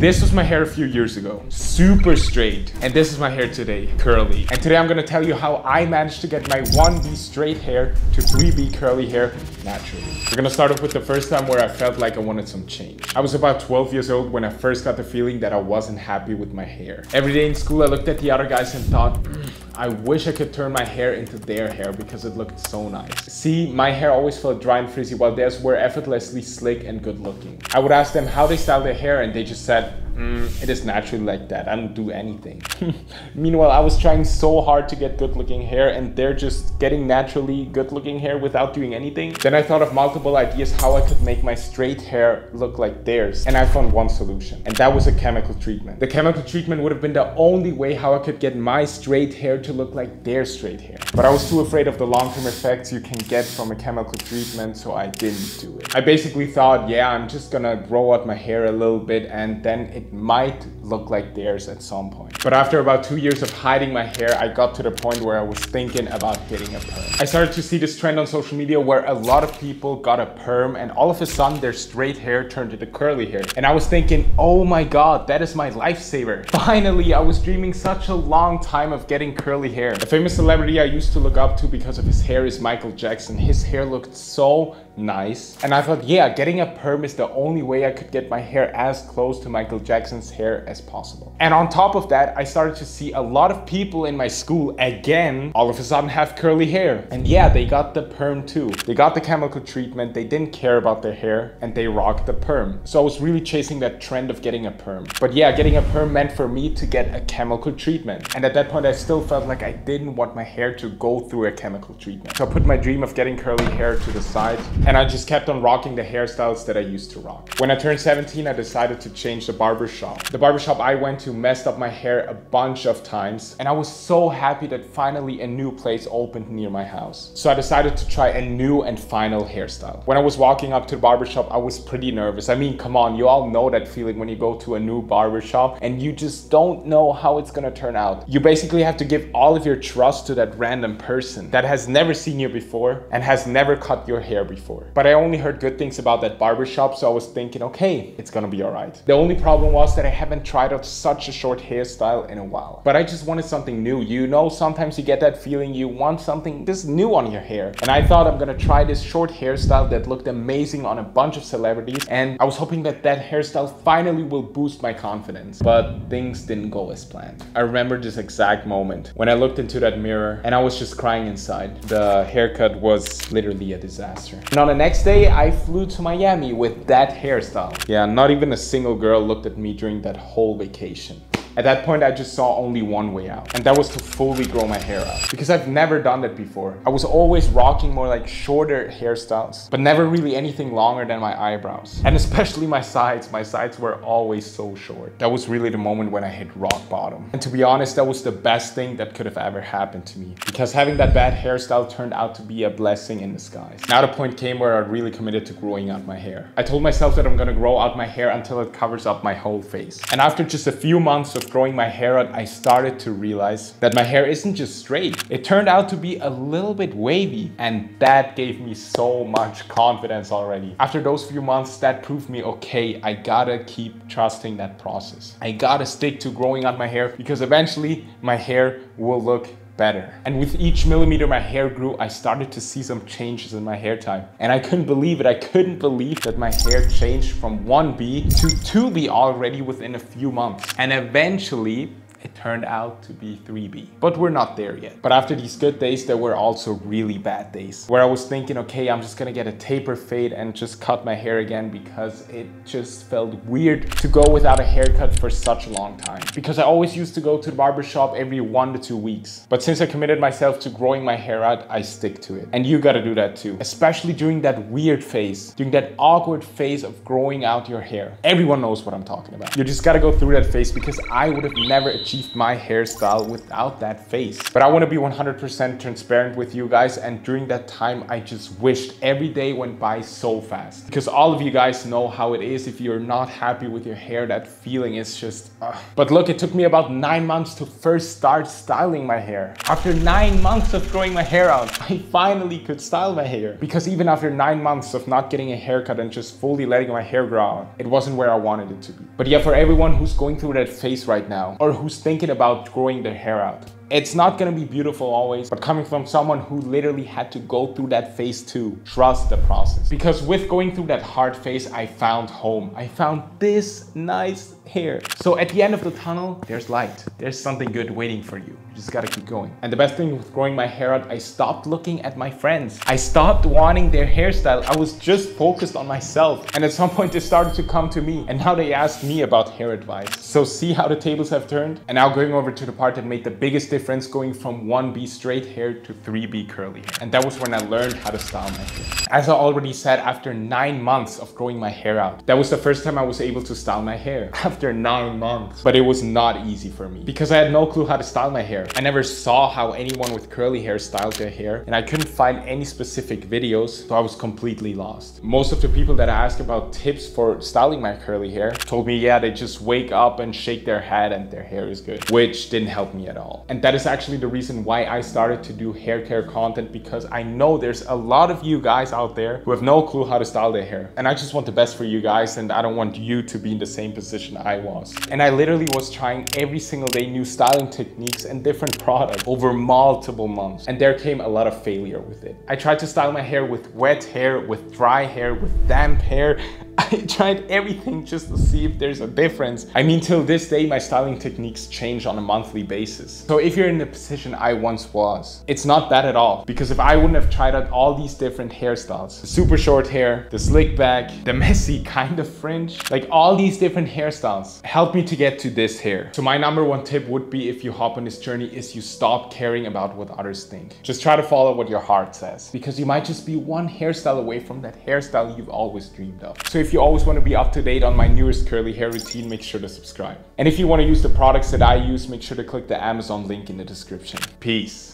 This was my hair a few years ago, super straight. And this is my hair today, curly. And today I'm gonna tell you how I managed to get my 1B straight hair to 3B curly hair naturally. We're gonna start off with the first time where I felt like I wanted some change. I was about 12 years old when I first got the feeling that I wasn't happy with my hair. Every day in school I looked at the other guys and thought, I wish I could turn my hair into their hair because it looked so nice. See, my hair always felt dry and frizzy while theirs were effortlessly slick and good looking. I would ask them how they style their hair and they just said, it is naturally like that, I don't do anything. Meanwhile, I was trying so hard to get good looking hair and they're just getting naturally good looking hair without doing anything. Then I thought of multiple ideas how I could make my straight hair look like theirs, and I found one solution, and that was a chemical treatment. The chemical treatment would have been the only way how I could get my straight hair to look like their straight hair. But I was too afraid of the long-term effects you can get from a chemical treatment, so I didn't do it. I basically thought, yeah, I'm just gonna grow out my hair a little bit and then it might look like theirs at some point. But after about 2 years of hiding my hair, I got to the point where I was thinking about getting a perm. I started to see this trend on social media where a lot of people got a perm and all of a sudden their straight hair turned into curly hair. And I was thinking, oh my god, that is my lifesaver. Finally, I was dreaming such a long time of getting curly hair. A famous celebrity I used to look up to because of his hair is Michael Jackson. His hair looked so nice. And I thought, yeah, getting a perm is the only way I could get my hair as close to Michael Jackson's hair as possible. And on top of that, I started to see a lot of people in my school again all of a sudden have curly hair. And yeah, they got the perm too. They got the chemical treatment, they didn't care about their hair, and they rocked the perm. So I was really chasing that trend of getting a perm. But yeah, getting a perm meant for me to get a chemical treatment. And at that point, I still felt like I didn't want my hair to go through a chemical treatment. So I put my dream of getting curly hair to the side, and I just kept on rocking the hairstyles that I used to rock. When I turned 17, I decided to change the barbershop. The barbershop I went to messed up my hair a bunch of times, and I was so happy that finally a new place opened near my house. So I decided to try a new and final hairstyle. When I was walking up to the barbershop, I was pretty nervous. I mean, come on, you all know that feeling when you go to a new barbershop and you just don't know how it's gonna turn out. You basically have to give all of your trust to that random person that has never seen you before and has never cut your hair before. But I only heard good things about that barbershop, so I was thinking, okay, it's gonna be all right. The only problem was that I haven't tried out such a short hairstyle in a while. But I just wanted something new. You know, sometimes you get that feeling you want something just new on your hair. And I thought I'm gonna try this short hairstyle that looked amazing on a bunch of celebrities. And I was hoping that that hairstyle finally will boost my confidence. But things didn't go as planned. I remember this exact moment when I looked into that mirror and I was just crying inside. The haircut was literally a disaster. And on the next day, I flew to Miami with that hairstyle. Yeah, not even a single girl looked at me during that whole vacation. At that point, I just saw only one way out, and that was to fully grow my hair out. Because I've never done that before. I was always rocking more like shorter hairstyles, but never really anything longer than my eyebrows. And especially my sides. My sides were always so short. That was really the moment when I hit rock bottom. And to be honest, that was the best thing that could have ever happened to me. Because having that bad hairstyle turned out to be a blessing in disguise. Now the point came where I really committed to growing out my hair. I told myself that I'm gonna grow out my hair until it covers up my whole face. And after just a few months of growing my hair out, I started to realize that my hair isn't just straight. It turned out to be a little bit wavy, and that gave me so much confidence already. After those few months, that proved me, okay, I gotta keep trusting that process. I gotta stick to growing out my hair because eventually my hair will look better. And with each millimeter my hair grew, I started to see some changes in my hair type. And I couldn't believe it. I couldn't believe that my hair changed from 1B to 2B already within a few months. And eventually, it turned out to be 3B. But we're not there yet. But after these good days, there were also really bad days where I was thinking, okay, I'm just gonna get a taper fade and just cut my hair again because it just felt weird to go without a haircut for such a long time. Because I always used to go to the barbershop every 1 to 2 weeks. But since I committed myself to growing my hair out, I stick to it. And you gotta do that too. Especially during that weird phase, during that awkward phase of growing out your hair. Everyone knows what I'm talking about. You just gotta go through that phase because I would have never achieved achieved my hairstyle without that face. But I want to be 100% transparent with you guys, and during that time I just wished every day went by so fast, because all of you guys know how it is. If you're not happy with your hair, that feeling is just But look, it took me about 9 months to first start styling my hair. After 9 months of growing my hair out, I finally could style my hair, because even after 9 months of not getting a haircut and just fully letting my hair grow out, it wasn't where I wanted it to be. But yeah, for everyone who's going through that phase right now, or who's thinking about growing their hair out, it's not gonna be beautiful always, but coming from someone who literally had to go through that phase too, trust the process. Because with going through that hard phase, I found home. I found this nice hair. So at the end of the tunnel, there's light. There's something good waiting for you. You just gotta keep going. And the best thing with growing my hair out, I stopped looking at my friends. I stopped wanting their hairstyle. I was just focused on myself. And at some point they started to come to me, and now they ask me about hair advice. So see how the tables have turned? And now going over to the part that made the biggest difference, going from 1B straight hair to 3B curly hair. And that was when I learned how to style my hair. As I already said, after 9 months of growing my hair out, that was the first time I was able to style my hair. After 9 months. But it was not easy for me, because I had no clue how to style my hair. I never saw how anyone with curly hair styled their hair, and I couldn't find any specific videos, so I was completely lost. Most of the people that I asked about tips for styling my curly hair told me, yeah, they just wake up and shake their head and their hair is good, which didn't help me at all. And that is actually the reason why I started to do hair care content, because I know there's a lot of you guys out there who have no clue how to style their hair. And I just want the best for you guys, and I don't want you to be in the same position I was. And I literally was trying every single day new styling techniques and different products over multiple months. And there came a lot of failure with it. I tried to style my hair with wet hair, with dry hair, with damp hair. I tried everything just to see if there's a difference. I mean, till this day, my styling techniques change on a monthly basis. So if you're in the position I once was, it's not bad at all. Because if I wouldn't have tried out all these different hairstyles, the super short hair, the slick back, the messy kind of fringe, like all these different hairstyles helped me to get to this hair. So my #1 tip would be, if you hop on this journey, is you stop caring about what others think. Just try to follow what your heart says, because you might just be one hairstyle away from that hairstyle you've always dreamed of. So if you always want to be up to date on my newest curly hair routine, make sure to subscribe. And if you want to use the products that I use, make sure to click the Amazon link in the description. Peace.